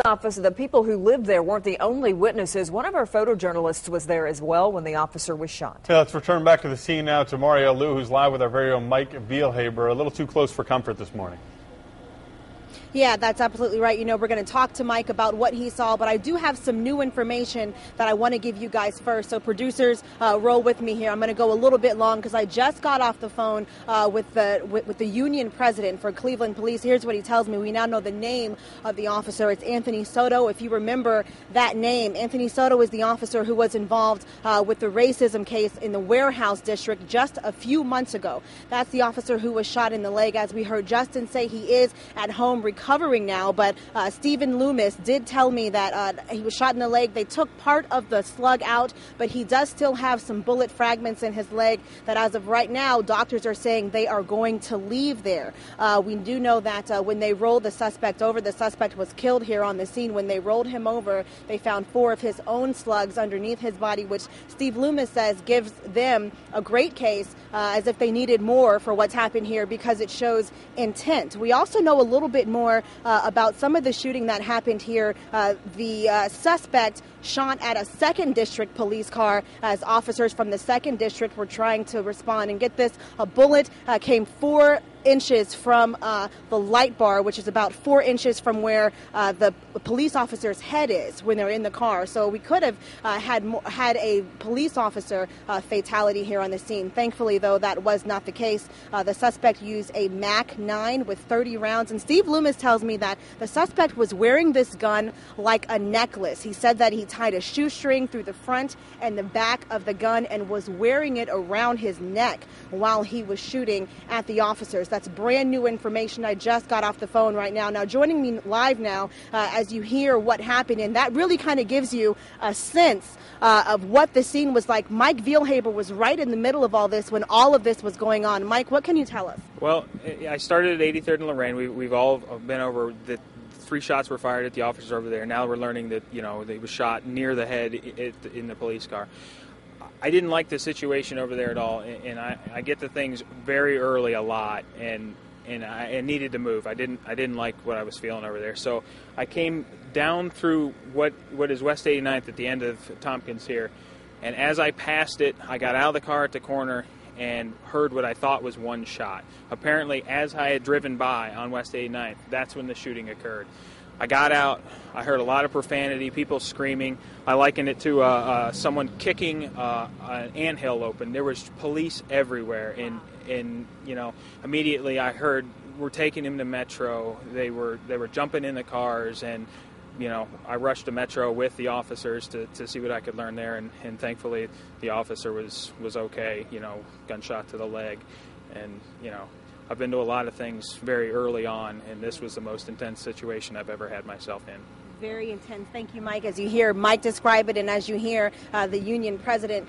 office, the people who lived there weren't the only witnesses. One of our photojournalists was there as well when the officer was shot. Yeah, let's return back to the scene now to Maurielle Lue, who's live with our very own Mike Vielhaber. A little too close for comfort this morning. Yeah, that's absolutely right. You know, we're going to talk to Mike about what he saw, but I do have some new information that I want to give you guys first. So producers, roll with me here. I'm going to go a little bit long because I just got off the phone with the union president for Cleveland Police. Here's what he tells me. We now know the name of the officer. It's Anthony Soto. If you remember that name, Anthony Soto is the officer who was involved with the racism case in the Warehouse District just a few months ago. That's the officer who was shot in the leg. As we heard Justin say, he is at home recovering now, but Stephen Loomis did tell me that he was shot in the leg. They took part of the slug out, but he does still have some bullet fragments in his leg that as of right now, doctors are saying they are going to leave there. We do know that when they rolled the suspect over, the suspect was killed here on the scene. When they rolled him over, they found 4 of his own slugs underneath his body, which Steve Loomis says gives them a great case, as if they needed more for what's happened here, because it shows intent. We also know a little bit more about some of the shooting that happened here. The suspect shot at a 2nd District police car as officers from the 2nd District were trying to respond. And get this, a bullet came 4 inches from the light bar, which is about 4 inches from where the police officer's head is when they're in the car. So we could have had a police officer fatality here on the scene. Thankfully, though, that was not the case. The suspect used a MAC-9 with 30 rounds. And Steve Loomis tells me that the suspect was wearing this gun like a necklace. He said that he tied a shoestring through the front and the back of the gun and was wearing it around his neck while he was shooting at the officers. That's brand new information. I just got off the phone right now. Now, joining me live now as you hear what happened, and that really kind of gives you a sense of what the scene was like. Mike Vielhaber was right in the middle of all this when all of this was going on. Mike, what can you tell us? Well, I started at 83rd and Lorraine. We've all been over the 3 shots were fired at the officers over there. Now we're learning that, you know, they was shot near the head in the police car. I didn't like the situation over there at all, and I get the things very early a lot, and I needed to move. I didn't like what I was feeling over there, so I came down through what is West 89th at the end of Tompkins here, and as I passed it, I got out of the car at the corner and heard what I thought was one shot. Apparently, as I had driven by on West 89th, that's when the shooting occurred. I got out. I heard a lot of profanity, people screaming. I likened it to someone kicking an anthill open. There was police everywhere, and you know, immediately I heard, "We're taking him to Metro." They were jumping in the cars, and you know, I rushed to Metro with the officers to see what I could learn there, and thankfully the officer was okay. You know, gunshot to the leg, and you know, I've been to a lot of things very early on, and this was the most intense situation I've ever had myself in. Very intense. Thank you, Mike. As you hear Mike describe it, and as you hear the union president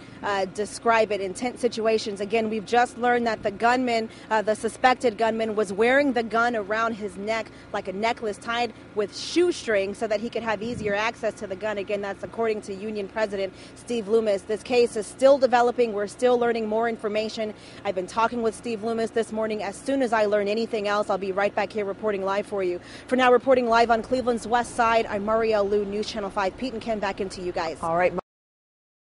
describe it, intense situations. Again, we've just learned that the gunman, the suspected gunman, was wearing the gun around his neck like a necklace tied with shoestring so that he could have easier access to the gun. Again, that's according to union president Steve Loomis. This case is still developing. We're still learning more information. I've been talking with Steve Loomis this morning. As soon as I learn anything else, I'll be right back here reporting live for you. For now, reporting live on Cleveland's west side, I'm Maurielle Lue, News Channel 5. Pete and Ken, back into you guys. All right,